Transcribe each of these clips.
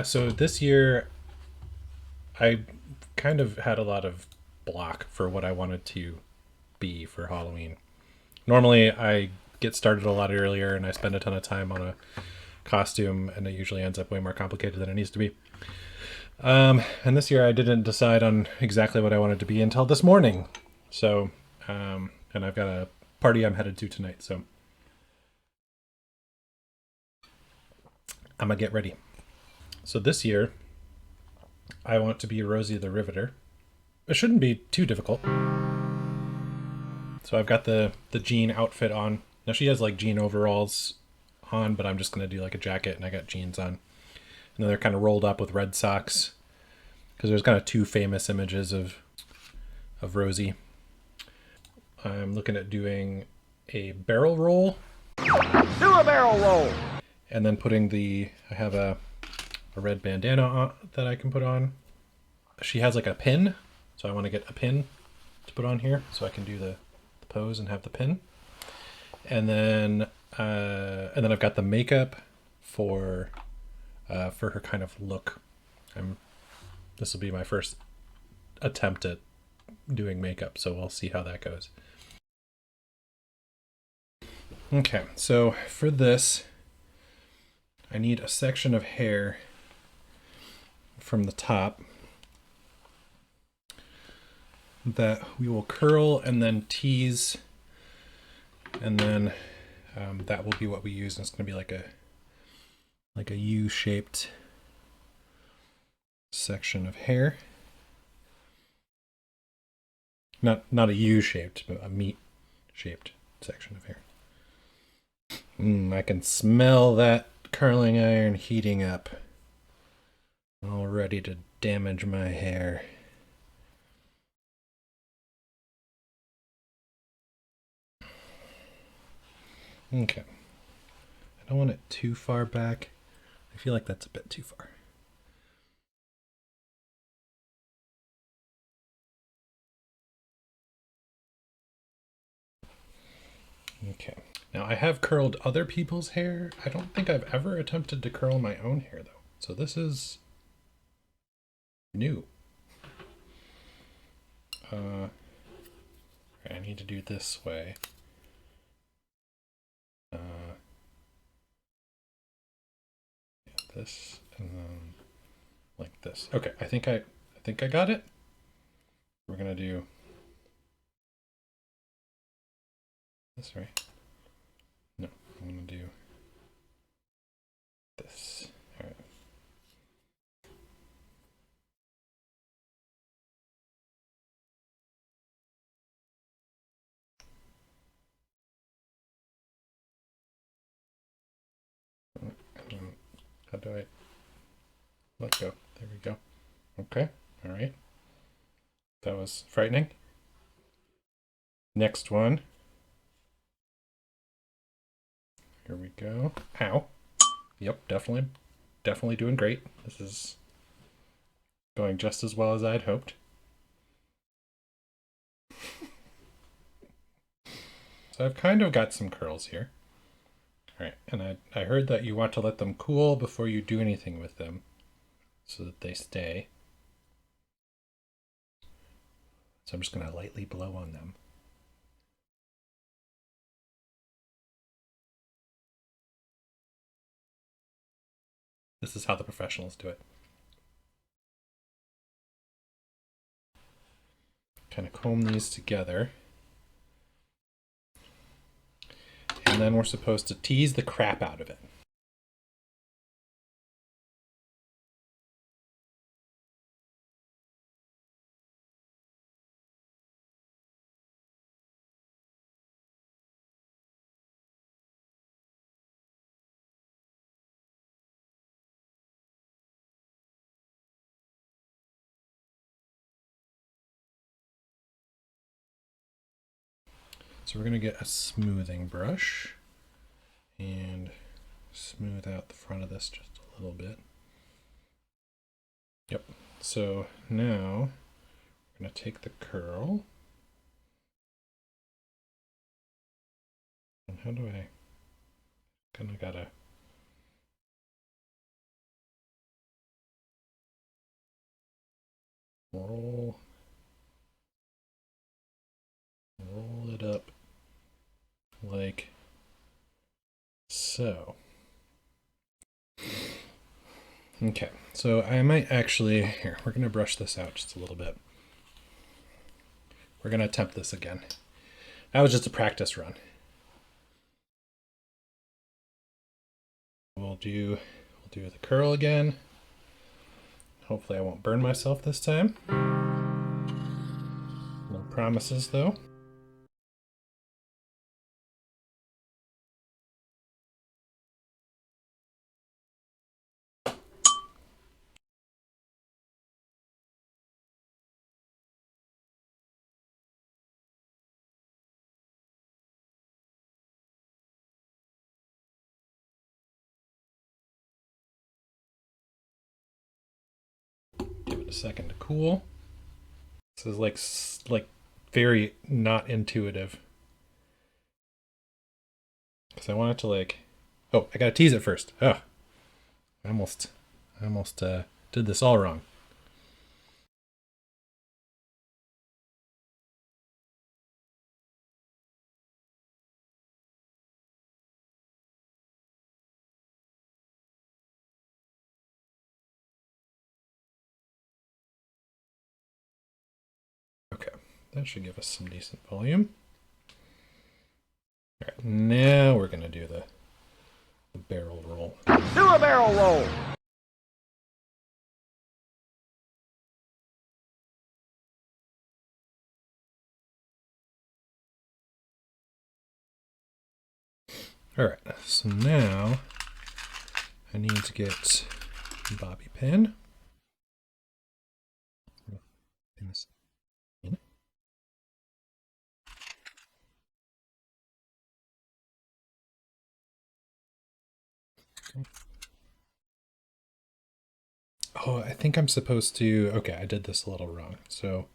So this year, I kind of had a lot of block for what I wanted to be for Halloween. Normally, I get started a lot earlier and I spend a ton of time on a costume, and it usually ends up way more complicated than it needs to be. And this year, I didn't decide on exactly what I wanted to be until this morning. So, and I've got a party I'm headed to tonight, so I'm gonna get ready. So this year, I want to be Rosie the Riveter. It shouldn't be too difficult. So I've got the jean outfit on. Now she has like jean overalls on, but I'm just gonna do like a jacket, and I got jeans on. And then they're kind of rolled up with red socks because there's kind of two famous images of Rosie. I'm looking at doing a barrel roll. Do a barrel roll. And then putting I have a red bandana on, that I can put on. She has like a pin, so I want to get a pin to put on here so I can do the pose and have the pin. And then I've got the makeup for her kind of look. This will be my first attempt at doing makeup, so we'll see how that goes. Okay, so for this, I need a section of hair from the top that we will curl and then tease, and then that will be what we use. And it's going to be like a U-shaped section of hair. Not a U-shaped, but a meat-shaped section of hair. I can smell that curling iron heating up, all ready to damage my hair. Okay. I don't want it too far back. I feel like that's a bit too far. Okay. Now I have curled other people's hair. I don't think I've ever attempted to curl my own hair though. So this is new. I need to do this way. This and then like this. Okay, I think I got it. We're gonna do this, right? No, I'm gonna do this. All right. How do I let go? There we go. Okay. All right. That was frightening. Next one. Here we go. Ow. Yep, definitely doing great. This is going just as well as I'd hoped. So I've kind of got some curls here. All right, and I heard that you want to let them cool before you do anything with them so that they stay. So I'm just going to lightly blow on them. This is how the professionals do it. Kind of comb these together. And then we're supposed to tease the crap out of it. So we're going to get a smoothing brush and smooth out the front of this just a little bit. Yep. So now we're going to take the curl. And how do I kind of gotta Roll it up like so. Okay, so I might actually, here, we're going to brush this out just a little bit. We're going to attempt this again. That was just a practice run. We'll do the curl again. Hopefully I won't burn myself this time. No promises though. Give it a second to cool. This is like very not intuitive. Because I want it to like, oh, I gotta tease it first. Oh, I almost did this all wrong. Okay, that should give us some decent volume. All right, now we're gonna do the barrel roll. Do a barrel roll. All right, so now I need to get a bobby pin. Pin this in. Okay. Oh, I think I'm supposed to, okay, I did this a little wrong. So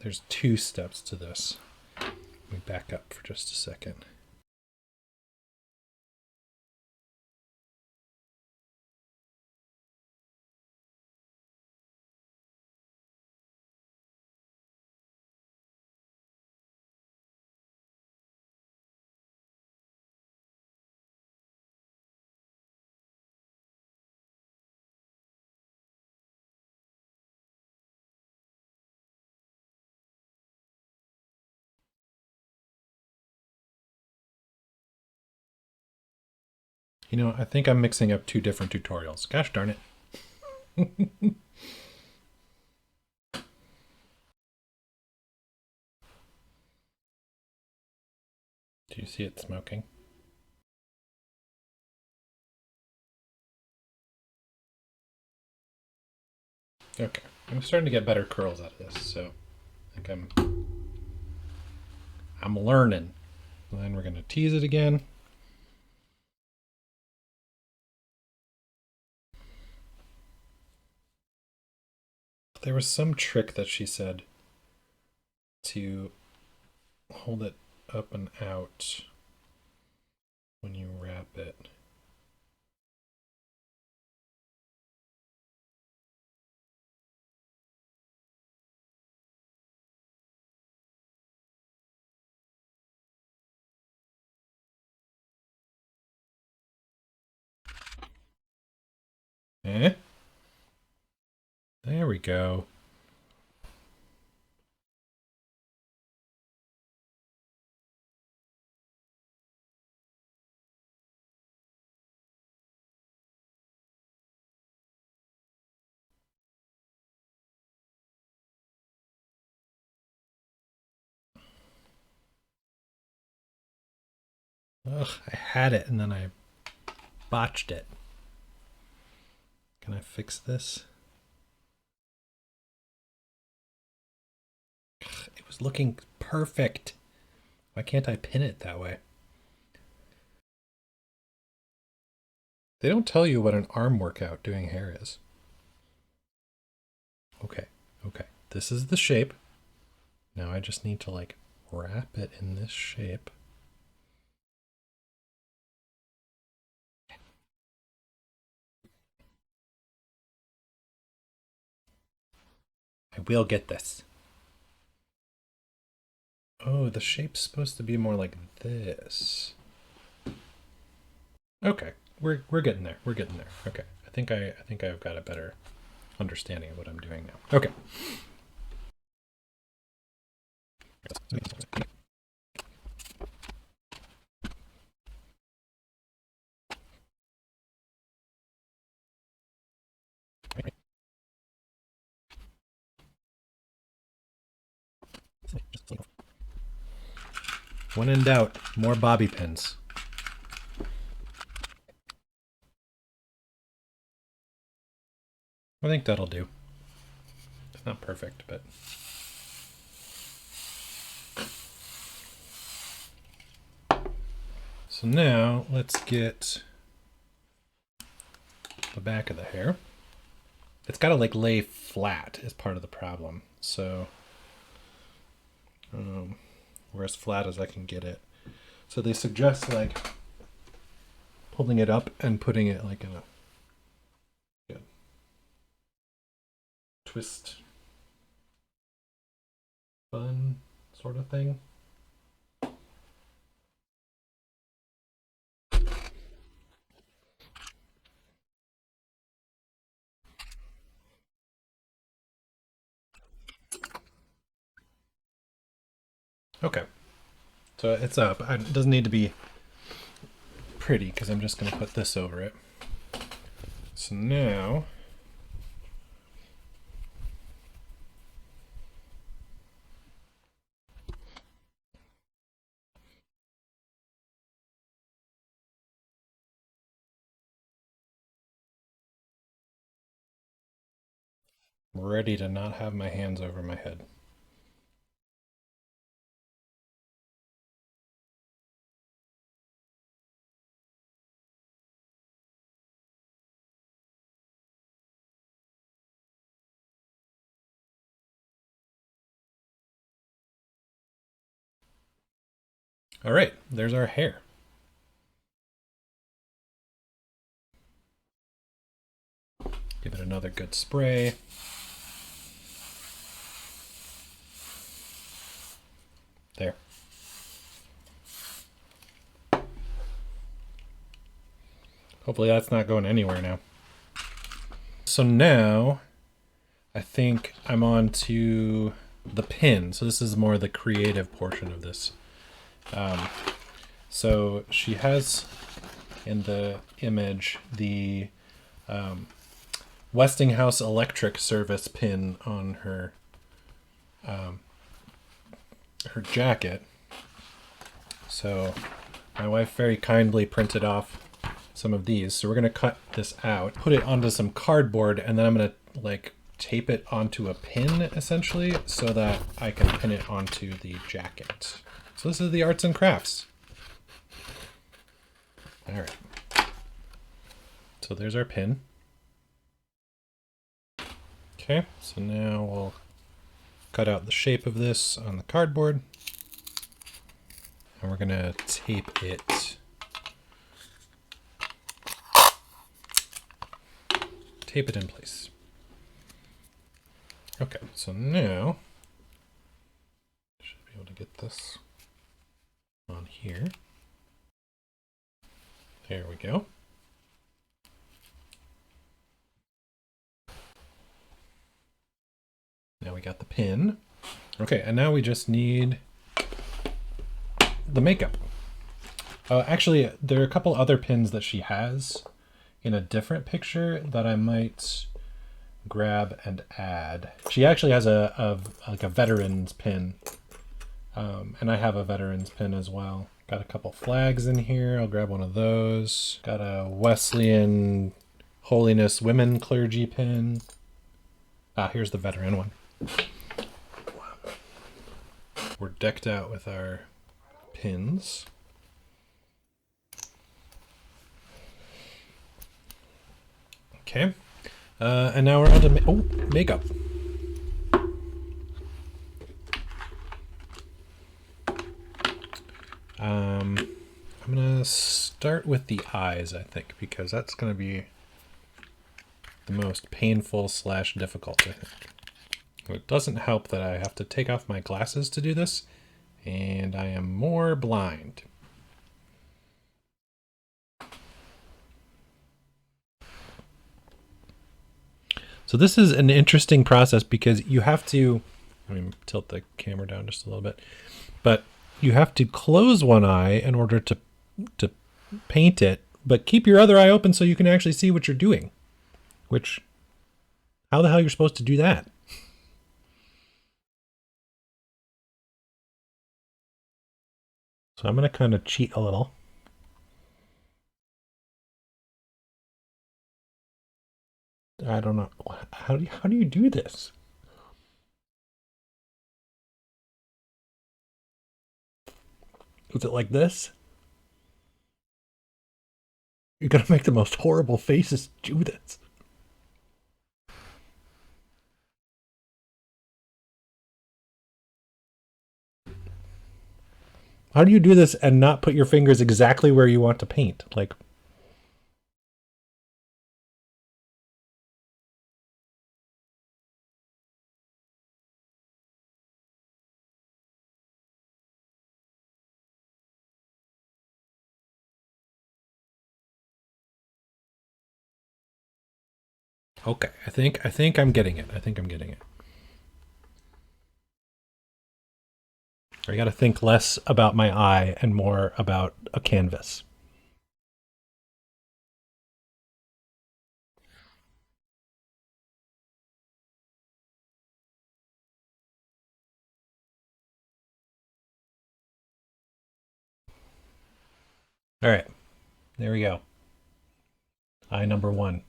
there's 2 steps to this. Let me back up for just a second. You know, I think I'm mixing up 2 different tutorials. Gosh darn it. Do you see it smoking? Okay, I'm starting to get better curls out of this, so I think I'm learning. And then we're gonna tease it again. There was some trick that she said to hold it up and out when you wrap it. Eh? There we go. Ugh, I had it and then I botched it. Can I fix this? Ugh, it was looking perfect. Why can't I pin it that way? They don't tell you what an arm workout doing hair is. Okay, okay. This is the shape. Now I just need to like wrap it in this shape. will get this. Oh, the shape's supposed to be more like this. Okay, we're getting there. We're getting there. Okay, I think I've got a better understanding of what I'm doing now. Okay. When in doubt, more bobby pins. I think that'll do. It's not perfect, but... So now, let's get the back of the hair. It's got to like lay flat is part of the problem. So, we're as flat as I can get it. So they suggest like pulling it up and putting it like in a twist bun sort of thing. Okay, so it's up. It doesn't need to be pretty because I'm just going to put this over it. So now I'm ready to not have my hands over my head. All right, there's our hair. Give it another good spray. There. Hopefully that's not going anywhere now. So now I think I'm on to the pin. So this is more the creative portion of this. So she has in the image the Westinghouse electric service pin on her her jacket. So my wife very kindly printed off some of these. So we're going to cut this out, put it onto some cardboard, and then I'm going to like tape it onto a pin essentially so that I can pin it onto the jacket. So this is the arts and crafts. All right. So there's our pin. Okay, so now we'll cut out the shape of this on the cardboard. And we're gonna tape it. Tape it in place. Okay, so now should be able to get this on here. There we go. Now we got the pin. Okay, and now we just need the makeup. Actually, there are a couple other pins that she has in a different picture that I might grab and add. She actually has a veteran's pin, and I have a veteran's pin as well. Got a couple flags in here. I'll grab one of those. Got a Wesleyan Holiness Women Clergy pin. Ah, here's the veteran one. We're decked out with our pins. Okay. And now we're on to makeup. I'm gonna start with the eyes, I think, because that's gonna be the most painful / difficult, I think. It doesn't help that I have to take off my glasses to do this, and I am more blind. So this is an interesting process because you have to, let me tilt the camera down just a little bit, but you have to close one eye in order to paint it, but keep your other eye open so you can actually see what you're doing. Which, how the hell you're supposed to do that? So I'm going to kind of cheat a little. I don't know. How do you do this? Is it like this? You're going to make the most horrible faces to do this. How do you do this and not put your fingers exactly where you want to paint? Like, okay, I think I'm getting it. I think I'm getting it. I got to think less about my eye and more about a canvas. All right, there we go. Eye number one.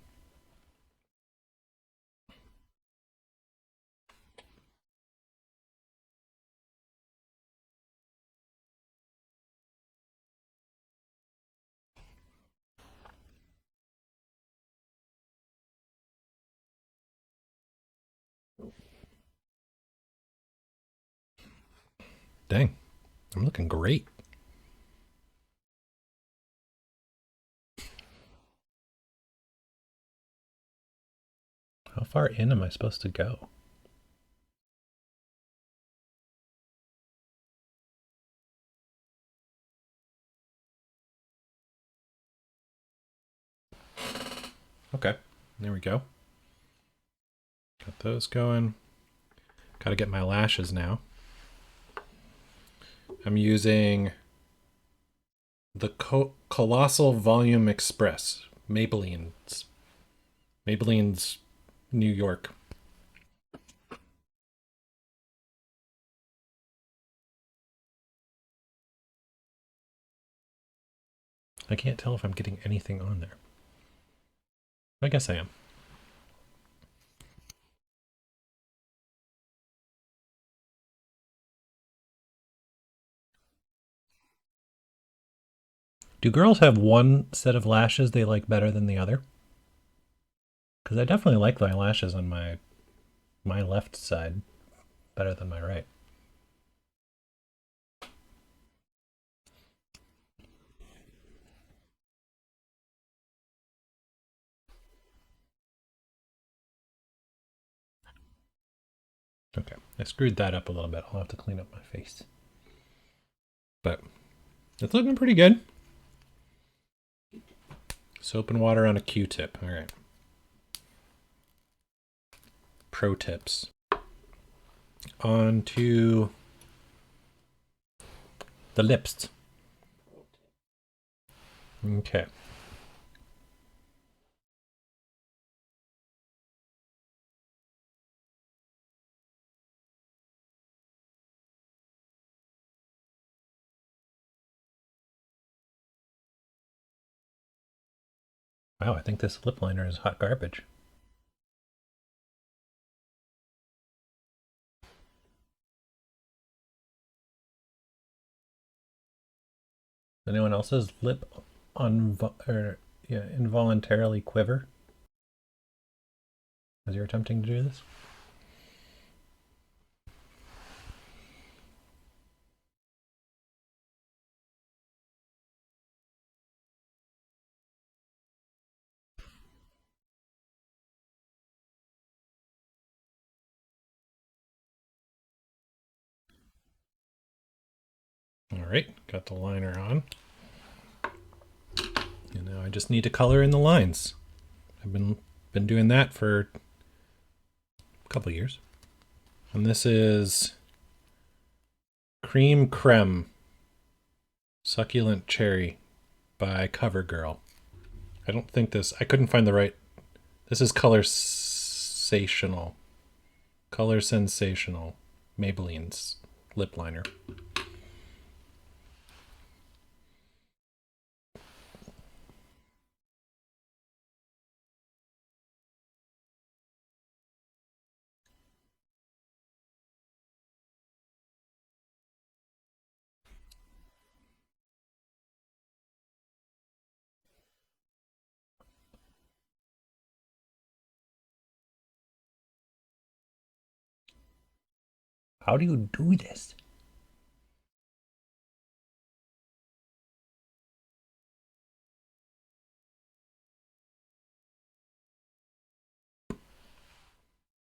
Dang, I'm looking great. How far in am I supposed to go? Okay, there we go. Got those going. Got to get my lashes now. I'm using the Colossal Volume Express, Maybelline's New York. I can't tell if I'm getting anything on there. I guess I am. Do girls have one set of lashes they like better than the other? Because I definitely like my lashes on my left side better than my right. Okay, I screwed that up a little bit. I'll have to clean up my face. But it's looking pretty good. Soap and water on a Q-tip. All right. Pro tips. On to the lips. Okay. Wow, I think this lip liner is hot garbage. Anyone else's lip involuntarily quiver as you're attempting to do this? All right, got the liner on. And now I just need to color in the lines. I've been doing that for a couple of years. And this is Cream Creme Succulent Cherry by CoverGirl. I don't think this, I couldn't find the right, this is Color Sensational. Color Sensational Maybelline's lip liner. How do you do this?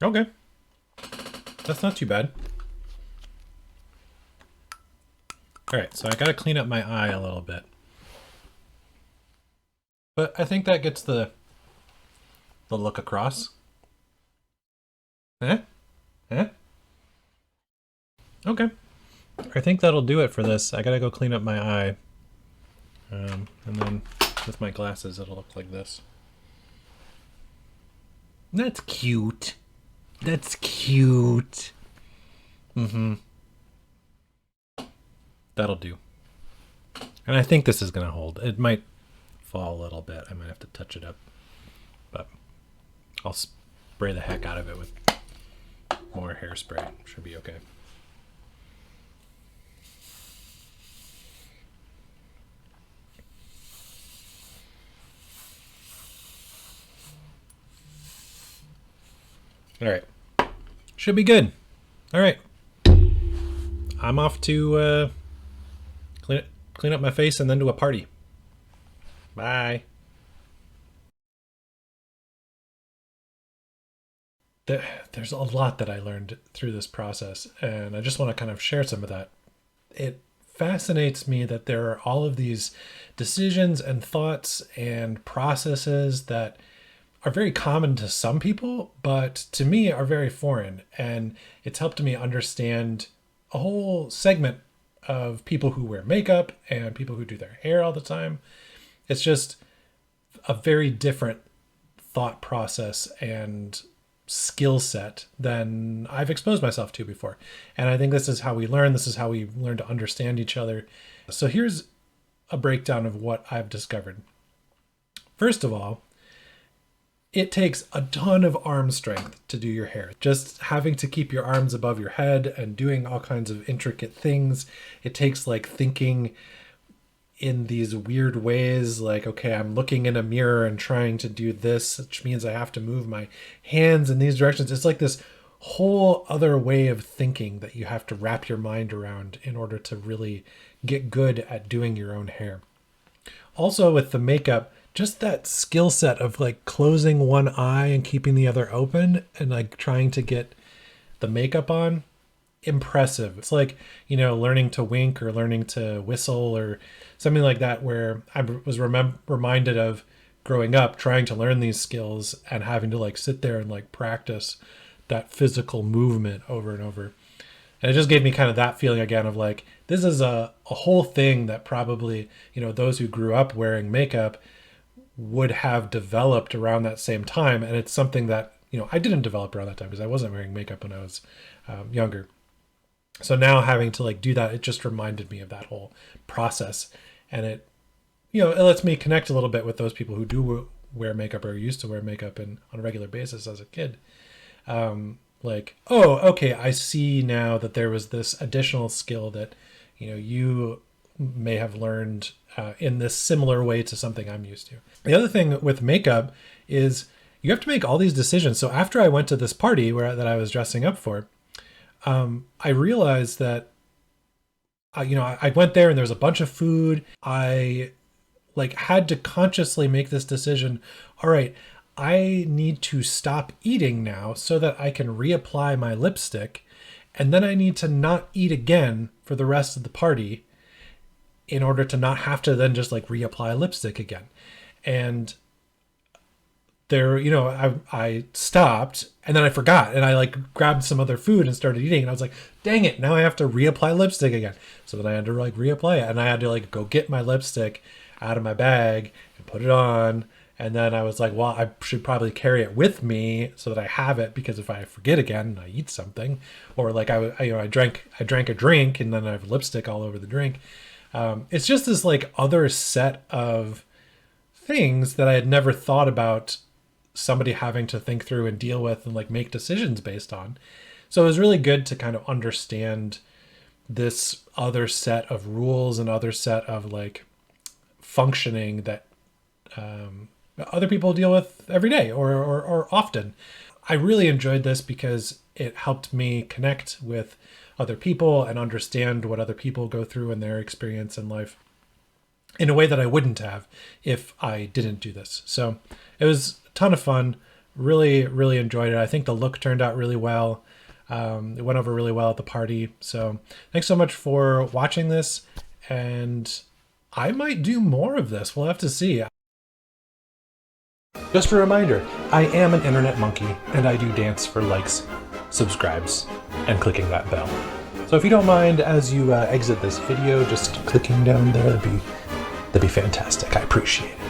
Okay. That's not too bad. All right, so I gotta clean up my eye a little bit. But I think that gets the look across. Eh? Eh? Okay. I think that'll do it for this. I gotta go clean up my eye. And then with my glasses, it'll look like this. That's cute. That's cute. Mm-hmm. That'll do. And I think this is gonna hold. It might fall a little bit. I might have to touch it up. But I'll spray the heck out of it with more hairspray. Should be okay. All right. Should be good. All right. I'm off to clean up my face and then to a party. Bye. There's a lot that I learned through this process, and I just want to kind of share some of that. It fascinates me that there are all of these decisions and thoughts and processes that are very common to some people, but to me are very foreign. And it's helped me understand a whole segment of people who wear makeup and people who do their hair all the time. It's just a very different thought process and skill set than I've exposed myself to before. And I think this is how we learn. This is how we learn to understand each other. So here's a breakdown of what I've discovered. First of all, it takes a ton of arm strength to do your hair. Just having to keep your arms above your head and doing all kinds of intricate things. It takes like thinking in these weird ways, like, okay, I'm looking in a mirror and trying to do this, which means I have to move my hands in these directions. It's like this whole other way of thinking that you have to wrap your mind around in order to really get good at doing your own hair. Also with the makeup, just that skill set of like closing one eye and keeping the other open and like trying to get the makeup on, impressive. It's like, you know, learning to wink or learning to whistle or something like that, where I was reminded of growing up trying to learn these skills and having to like sit there and like practice that physical movement over and over. And it just gave me kind of that feeling again of like, this is a whole thing that probably, you know, those who grew up wearing makeup would have developed around that same time. And it's something that, you know, I didn't develop around that time because I wasn't wearing makeup when I was younger. So now having to like do that, it just reminded me of that whole process. And it, you know, it lets me connect a little bit with those people who do wear makeup or used to wear makeup on a regular basis as a kid. Like, oh, okay, I see now that there was this additional skill that, you know, you may have learned in this similar way to something I'm used to. The other thing with makeup is you have to make all these decisions. So after I went to this party that I was dressing up for, I realized that, I went there and there was a bunch of food. I like had to consciously make this decision. All right, I need to stop eating now so that I can reapply my lipstick. And then I need to not eat again for the rest of the party. in order to not have to then just like reapply lipstick again. And there, I stopped and then I forgot and I like grabbed some other food and started eating and I was like, dang it, now I have to reapply lipstick again. So then I had to like reapply it and I had to like go get my lipstick out of my bag and put it on. And then I was like, well, I should probably carry it with me so that I have it, because if I forget again, I eat something, or like I drank a drink and then I have lipstick all over the drink. It's just this like other set of things that I had never thought about somebody having to think through and deal with and like make decisions based on. So it was really good to kind of understand this other set of rules and other set of like functioning that other people deal with every day or often. I really enjoyed this because it helped me connect with other people and understand what other people go through in their experience in life in a way that I wouldn't have if I didn't do this. So it was a ton of fun. Really, really enjoyed it. I think the look turned out really well. It went over really well at the party. So thanks so much for watching this. And I might do more of this. We'll have to see. Just a reminder, I am an internet monkey and I do dance for likes, subscribes, and clicking that bell. So if you don't mind, as you exit this video, just clicking down there, that'd be fantastic. I appreciate it.